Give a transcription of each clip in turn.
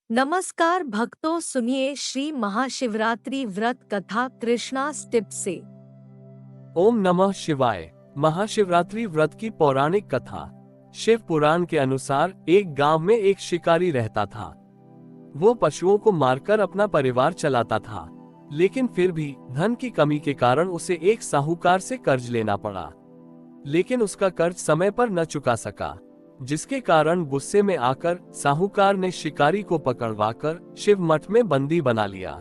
नमस्कार भक्तों, सुनिए श्री महाशिवरात्रि व्रत कथा कृष्णा टिप से। ओम नमः शिवाय। महाशिवरात्रि व्रत की पौराणिक कथा। शिव पुराण के अनुसार एक गांव में एक शिकारी रहता था। वो पशुओं को मारकर अपना परिवार चलाता था, लेकिन फिर भी धन की कमी के कारण उसे एक साहूकार से कर्ज लेना पड़ा। लेकिन उसका कर्ज समय पर न चुका सका, जिसके कारण गुस्से में आकर साहूकार ने शिकारी को पकड़वाकर शिव मठ में बंदी बना लिया।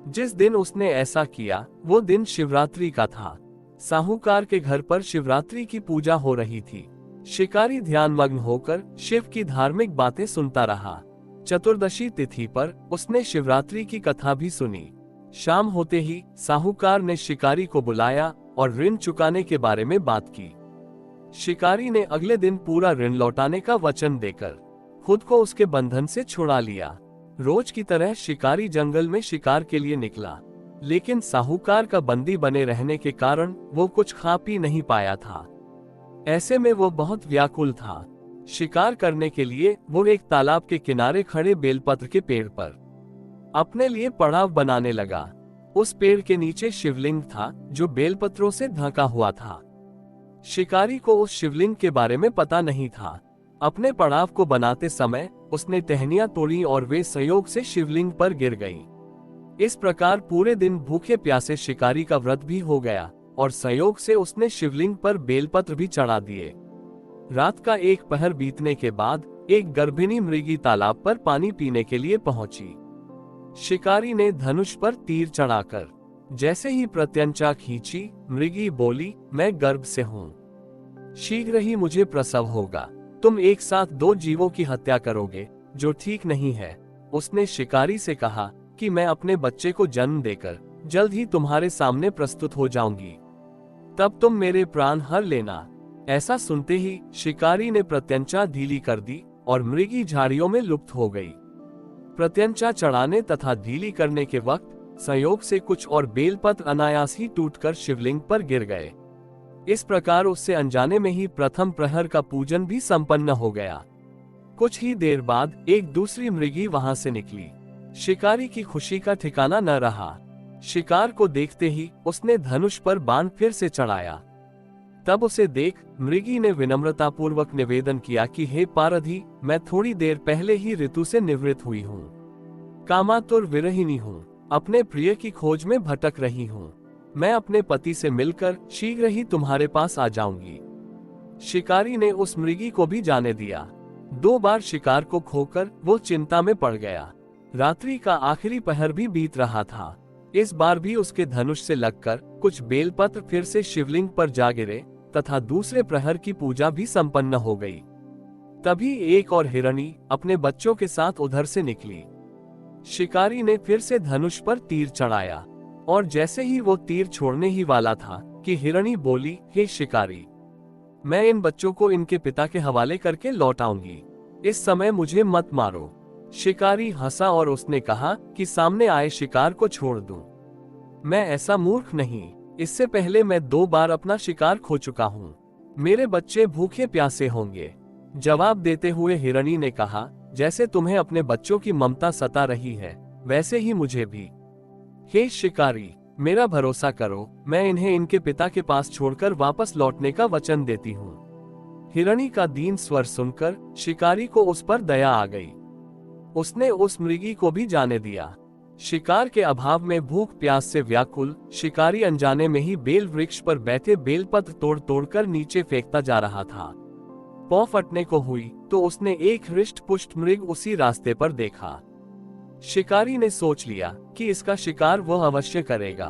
जिस दिन उसने ऐसा किया वो दिन शिवरात्रि का था। साहूकार के घर पर शिवरात्रि की पूजा हो रही थी। शिकारी ध्यानमग्न होकर शिव की धार्मिक बातें सुनता रहा। चतुर्दशी तिथि पर उसने शिवरात्रि की कथा भी सुनी। शाम होते ही साहूकार ने शिकारी को बुलाया और ऋण चुकाने के बारे में बात की। शिकारी ने अगले दिन पूरा ऋण लौटाने का वचन देकर खुद को उसके बंधन से छुड़ा लिया। रोज की तरह शिकारी जंगल में शिकार के लिए निकला, लेकिन साहूकार का बंदी बने रहने के कारण वो कुछ खा पी नहीं पाया था। ऐसे में वो बहुत व्याकुल था। शिकार करने के लिए वो एक तालाब के किनारे खड़े बेलपत्र के पेड़ पर अपने लिए पड़ाव बनाने लगा। उस पेड़ के नीचे शिवलिंग था जो बेलपत्रों से ढका हुआ था। शिकारी को उस शिवलिंग के बारे में पता नहीं था। अपने पड़ाव को बनाते समय उसने टहनियां तोड़ी और वे संयोग से शिवलिंग पर गिर गईं। इस प्रकार पूरे दिन भूखे प्यासे शिकारी का व्रत भी हो गया और संयोग से उसने शिवलिंग पर बेलपत्र भी चढ़ा दिए। रात का एक पहर बीतने के बाद एक गर्भिणी मृगी तालाब पर पानी पीने के लिए पहुंची। शिकारी ने धनुष पर तीर चढ़ाकर जैसे ही प्रत्यंचा खींची, मृगी बोली, मैं गर्भ से हूँ, शीघ्र ही मुझे प्रसव होगा। तुम एक साथ दो जीवों की हत्या करोगे, जो ठीक नहीं है। उसने शिकारी से कहा कि मैं अपने बच्चे को जन्म देकर जल्द ही तुम्हारे सामने प्रस्तुत हो जाऊंगी, तब तुम मेरे प्राण हर लेना। ऐसा सुनते ही शिकारी ने प्रत्यंचा ढीली कर दी और मृगी झाड़ियों में लुप्त हो गई। प्रत्यंचा चढ़ाने तथा ढीली करने के वक्त संयोग से कुछ और बेलपत्र अनायास ही टूटकर शिवलिंग पर गिर गए। इस प्रकार उससे अनजाने में ही प्रथम प्रहर का पूजन भी संपन्न हो गया। कुछ ही देर बाद एक दूसरी मृगी वहां से निकली। शिकारी की खुशी का ठिकाना न रहा। शिकार को देखते ही उसने धनुष पर बाण फिर से चढ़ाया। तब उसे देख मृगी ने विनम्रता पूर्वक निवेदन किया कि हे पारधी, मैं थोड़ी देर पहले ही ऋतु से निवृत्त हुई हूँ। कामातुर विरहिणी हूँ, अपने प्रिय की खोज में भटक रही हूँ। मैं अपने पति से मिलकर शीघ्र ही तुम्हारे पास आ जाऊंगी। शिकारी ने उस मृगी को भी जाने दिया। 2 बार शिकार को खोकर वो चिंता में पड़ गया। रात्रि का आखिरी पहर भी बीत रहा था। इस बार भी उसके धनुष से लगकर कुछ बेलपत्र फिर से शिवलिंग पर जा गिरे तथा दूसरे प्रहर की पूजा भी संपन्न हो गई। तभी एक और हिरणी अपने बच्चों के साथ उधर से निकली। शिकारी ने फिर से धनुष पर तीर चढ़ाया और जैसे ही वो तीर छोड़ने ही वाला था कि हिरणी बोली, हे शिकारी, मैं इन बच्चों को इनके पिता के हवाले करके लौट आऊंगी। इस समय मुझे मत मारो। शिकारी हंसा और उसने कहा कि सामने आए शिकार को छोड़ दूं। मैं ऐसा मूर्ख नहीं। इससे पहले मैं 2 बार अपना शिकार खो चुका हूँ। मेरे बच्चे भूखे प्यासे होंगे। जवाब देते हुए हिरणी ने कहा, जैसे तुम्हें अपने बच्चों की ममता सता रही है, वैसे ही मुझे भी। हे शिकारी, मेरा भरोसा करो, मैं इन्हें इनके पिता के पास छोड़कर वापस लौटने का वचन देती हूँ। हिरणी का दीन स्वर सुनकर शिकारी को उस पर दया आ गई। उसने उस मृगी को भी जाने दिया। शिकार के अभाव में भूख प्यास से व्याकुल शिकारी अनजाने में ही बेल वृक्ष पर बैठे बेलपत्र तोड़ तोड़कर नीचे फेंकता जा रहा था। पौ फटने को हुई तो उसने एक हृष्ट पुष्ट मृग उसी रास्ते पर देखा। शिकारी ने सोच लिया कि इसका शिकार वह अवश्य करेगा।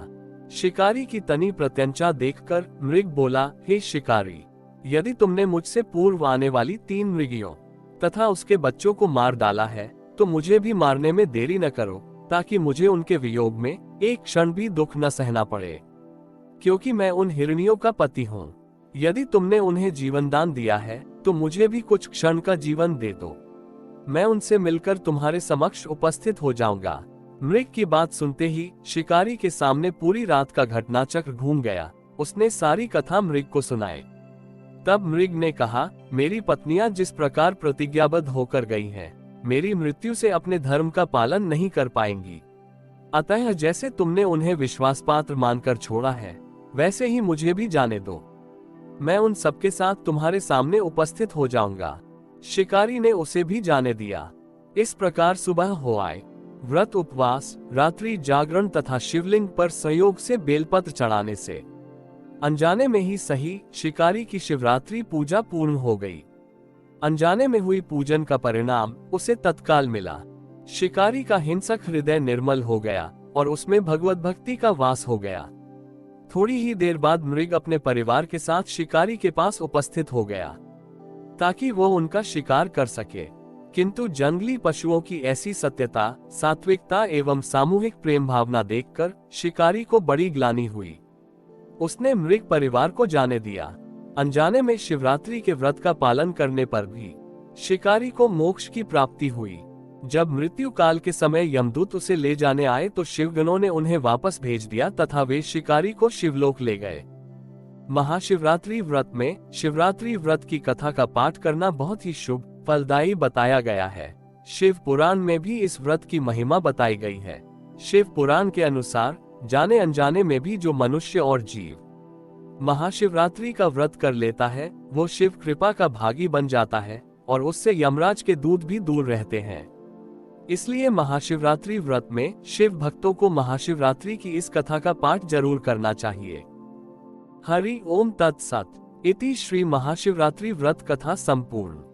शिकारी की तनी प्रत्यंचा देखकर मृग बोला, हे शिकारी, यदि तुमने मुझसे पूर्व आने वाली 3 मृगियों तथा उसके बच्चों को मार डाला है तो मुझे भी मारने में देरी न करो, ताकि मुझे उनके वियोग में एक क्षण भी दुख न सहना पड़े, क्योंकि मैं उन हिरनियों का पति हूँ। यदि तुमने उन्हें जीवन दान दिया है तो मुझे भी कुछ क्षण का जीवन दे दो। मैं उनसे मिलकर तुम्हारे समक्ष उपस्थित हो जाऊंगा। मृग की बात सुनते ही शिकारी के सामने पूरी रात का घटनाचक्र घूम गया। उसने सारी कथा मृग को सुनाई। तब मृग ने कहा, मेरी पत्नियां जिस प्रकार प्रतिज्ञाबद्ध होकर गई हैं, मेरी मृत्यु से अपने धर्म का पालन नहीं कर पाएंगी। अतः जैसे तुमने उन्हें विश्वास पात्र मानकर छोड़ा है, वैसे ही मुझे भी जाने दो। मैं उन सबके साथ तुम्हारे सामने उपस्थित हो जाऊंगा। शिकारी ने उसे भी जाने दिया। इस प्रकार सुबह हो आए। व्रत, उपवास, रात्रि जागरण तथा शिवलिंग पर संयोग से बेलपत्र चढ़ाने से अनजाने में ही सही शिकारी की शिवरात्रि पूजा पूर्ण हो गई। अनजाने में हुई पूजन का परिणाम उसे तत्काल मिला। शिकारी का हिंसक हृदय निर्मल हो गया और उसमें भगवत भक्ति का वास हो गया। थोड़ी ही देर बाद मृग अपने परिवार के साथ शिकारी के पास उपस्थित हो गया ताकि वो उनका शिकार कर सके। किंतु जंगली पशुओं की ऐसी सत्यता, सात्विकता एवं सामूहिक प्रेम भावना देखकर शिकारी को बड़ी ग्लानि हुई। उसने मृग परिवार को जाने दिया। अनजाने में शिवरात्रि के व्रत का पालन करने पर भी शिकारी को मोक्ष की प्राप्ति हुई। जब मृत्यु काल के समय यमदूत उसे ले जाने आए तो शिवगणों ने उन्हें वापस भेज दिया तथा वे शिकारी को शिवलोक ले गए। महाशिवरात्रि व्रत में शिवरात्रि व्रत की कथा का पाठ करना बहुत ही शुभ फलदायी बताया गया है। शिव पुराण में भी इस व्रत की महिमा बताई गई है। शिव पुराण के अनुसार जाने अनजाने में भी जो मनुष्य और जीव महाशिवरात्रि का व्रत कर लेता है, वो शिव कृपा का भागी बन जाता है और उससे यमराज के दूत भी दूर रहते हैं। इसलिए महाशिवरात्रि व्रत में शिव भक्तों को महाशिवरात्रि की इस कथा का पाठ जरूर करना चाहिए। हरि ओम तत्सत। इति श्री महाशिवरात्रि व्रत कथा संपूर्ण।